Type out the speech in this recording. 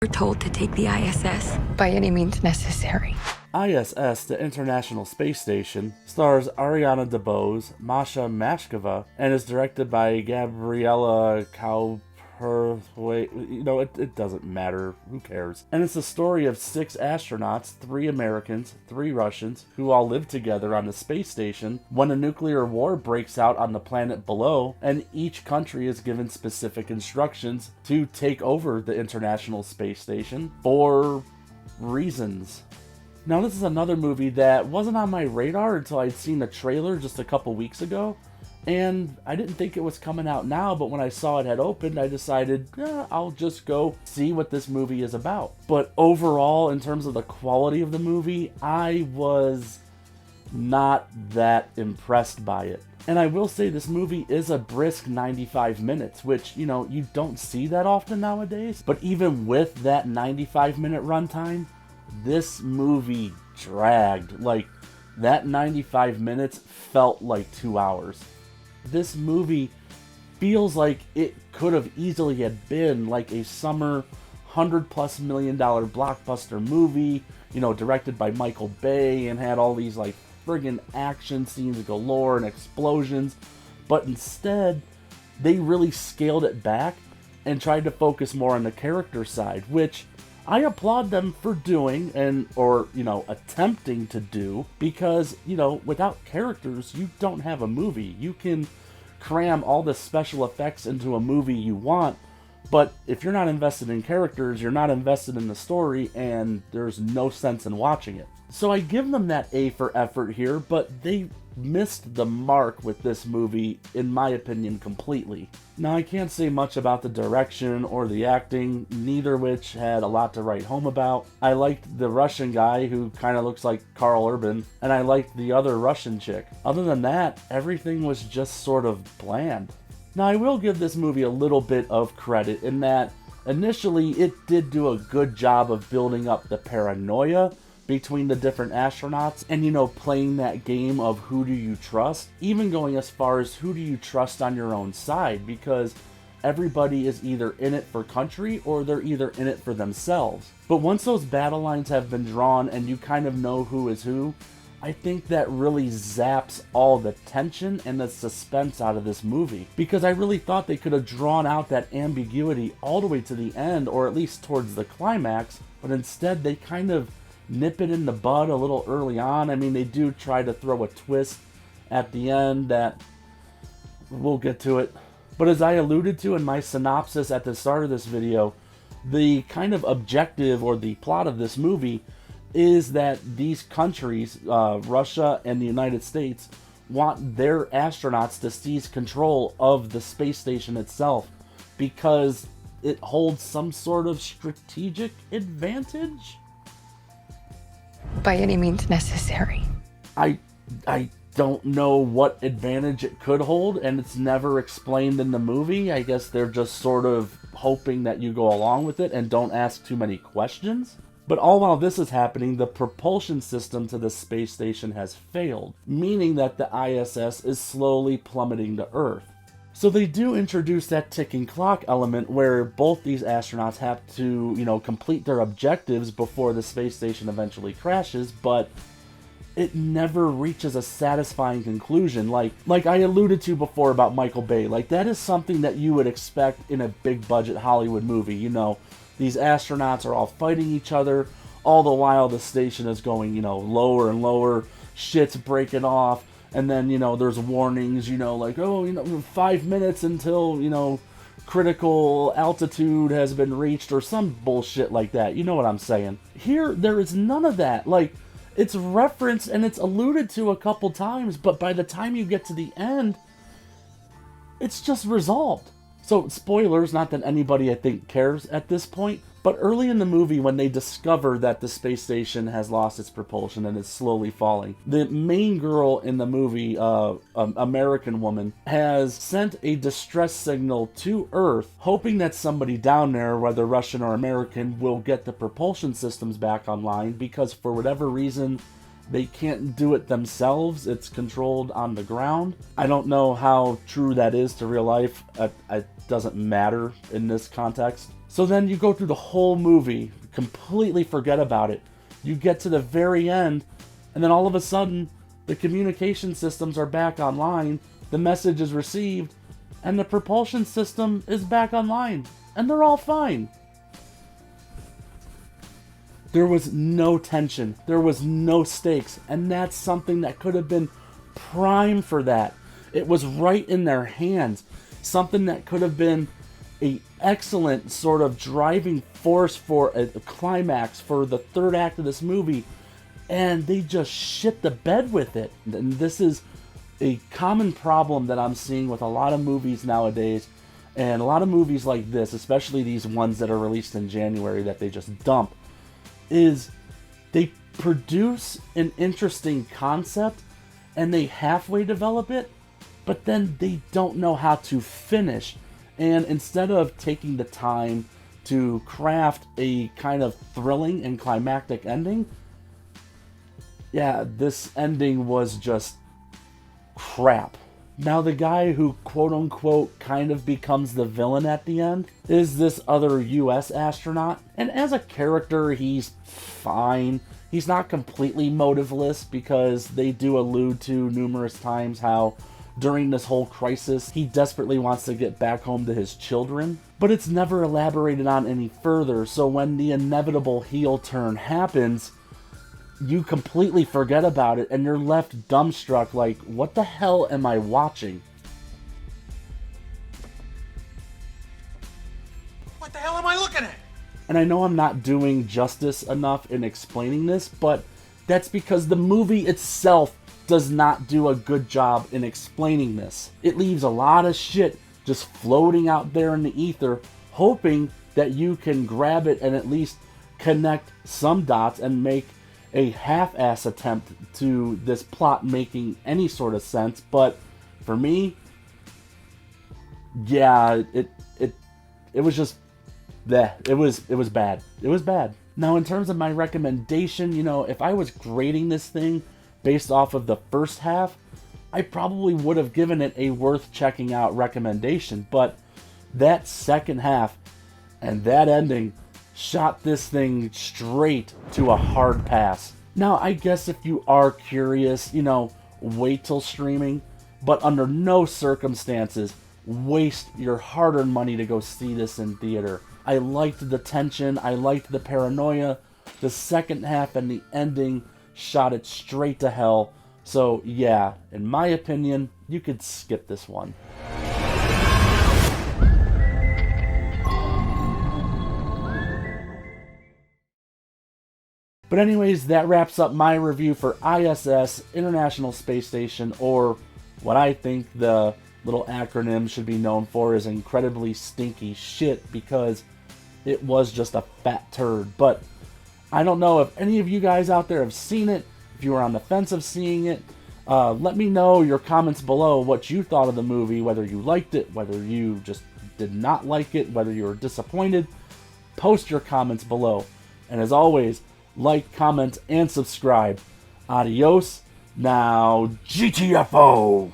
We're told to take the ISS by any means necessary. I.S.S, the International Space Station, stars Ariana DeBose, Masha, Mashkova, and is directed by Gabriella Cowperthwaite. It doesn't matter. Who cares? And it's the story of 6 astronauts, 3 Americans, 3 Russians, who all live together on the space station when a nuclear war breaks out on the planet below, and each country is given specific instructions to take over the International Space Station for reasons. Now, this is another movie that wasn't on my radar until I'd seen the trailer just a couple weeks ago, and I didn't think it was coming out now, but when I saw it had opened, I decided, I'll just go see what this movie is about. But overall, in terms of the quality of the movie, I was not that impressed by it. And I will say this movie is a brisk 95 minutes, which, you don't see that often nowadays. But even with that 95-minute runtime, this movie dragged. Like, that 95 minutes felt like 2 hours. This movie feels like it could have easily had been like a summer $100+ million blockbuster movie, directed by Michael Bay, and had all these like friggin' action scenes galore and explosions. But instead, they really scaled it back and tried to focus more on the character side, which I applaud them for doing or attempting to do, because, without characters, you don't have a movie. You can cram all the special effects into a movie you want, but if you're not invested in characters, you're not invested in the story, and there's no sense in watching it. So I give them that A for effort here, but they missed the mark with this movie, in my opinion, completely. Now, I can't say much about the direction or the acting, neither which had a lot to write home about. I liked the Russian guy, who kind of looks like Karl Urban, and I liked the other Russian chick. Other than that, everything was just sort of bland. Now, I will give this movie a little bit of credit in that initially it did do a good job of building up the paranoia between the different astronauts, and playing that game of who do you trust, even going as far as who do you trust on your own side, because everybody is either in it for country or they're either in it for themselves. But once those battle lines have been drawn and you kind of know who is who, I think that really zaps all the tension and the suspense out of this movie, because I really thought they could have drawn out that ambiguity all the way to the end, or at least towards the climax, but instead they kind of nip it in the bud a little early on. I mean, they do try to throw a twist at the end that we'll get to it. But as I alluded to in my synopsis at the start of this video, the kind of objective or the plot of this movie is that these countries, Russia and the United States, want their astronauts to seize control of the space station itself because it holds some sort of strategic advantage. By any means necessary. I don't know what advantage it could hold, and it's never explained in the movie. I guess they're just sort of hoping that you go along with it and don't ask too many questions. But all while this is happening, the propulsion system to the space station has failed, meaning that the ISS is slowly plummeting to Earth. So they do introduce that ticking clock element where both these astronauts have to, complete their objectives before the space station eventually crashes, but it never reaches a satisfying conclusion. Like I alluded to before about Michael Bay, like that is something that you would expect in a big budget Hollywood movie. These astronauts are all fighting each other, all the while the station is going, lower and lower, shit's breaking off. And then, there's warnings, 5 minutes until, critical altitude has been reached or some bullshit like that. You know what I'm saying? Here, there is none of that. Like, it's referenced and it's alluded to a couple times, but by the time you get to the end, it's just resolved. So, spoilers, not that anybody, I think, cares at this point, but early in the movie, when they discover that the space station has lost its propulsion and is slowly falling, the main girl in the movie, American woman, has sent a distress signal to Earth, hoping that somebody down there, whether Russian or American, will get the propulsion systems back online, because for whatever reason, They can't do it themselves. It's controlled on the ground. I don't know how true that is to real life. It doesn't matter in this context. So then you go through the whole movie, completely forget about it. You get to the very end, and then all of a sudden, the communication systems are back online, the message is received, and the propulsion system is back online, and they're all fine. There was no tension, there was no stakes, and that's something that could have been prime for that. It was right in their hands, something that could have been an excellent sort of driving force for a climax for the third act of this movie, and they just shit the bed with it. And this is a common problem that I'm seeing with a lot of movies nowadays, and a lot of movies like this, especially these ones that are released in January that they just dump, is they produce an interesting concept and they halfway develop it, but then they don't know how to finish. And instead of taking the time to craft a kind of thrilling and climactic ending, yeah, this ending was just crap. Now the guy who quote-unquote kind of becomes the villain at the end is this other U.S. astronaut. And as a character, he's fine. He's not completely motiveless because they do allude to numerous times how during this whole crisis, he desperately wants to get back home to his children. But it's never elaborated on any further, so when the inevitable heel turn happens, you completely forget about it and you're left dumbstruck like, what the hell am I watching? What the hell am I looking at? And I know I'm not doing justice enough in explaining this, but that's because the movie itself does not do a good job in explaining this. It leaves a lot of shit just floating out there in the ether, hoping that you can grab it and at least connect some dots and make a half-ass attempt to this plot making any sort of sense. But for me, yeah, it was just it was bad. It was bad. Now, in terms of my recommendation, you know, if I was grading this thing based off of the first half, I probably would have given it a worth checking out recommendation, but that second half and that ending shot this thing straight to a hard pass. Now, I guess if you are curious, you know, wait till streaming, but under no circumstances waste your hard-earned money to go see this in theater. I liked the tension, I liked the paranoia. The second half and the ending shot it straight to hell. So yeah, in my opinion, you could skip this one. But anyways, that wraps up my review for I.S.S. International Space Station, or what I think the little acronym should be known for is incredibly stinky shit, because it was just a fat turd. But I don't know if any of you guys out there have seen it, if you were on the fence of seeing it. Let me know your comments below what you thought of the movie, whether you liked it, whether you just did not like it, whether you were disappointed. Post your comments below. And as always, like, comment, and subscribe. Adios. Now, GTFO!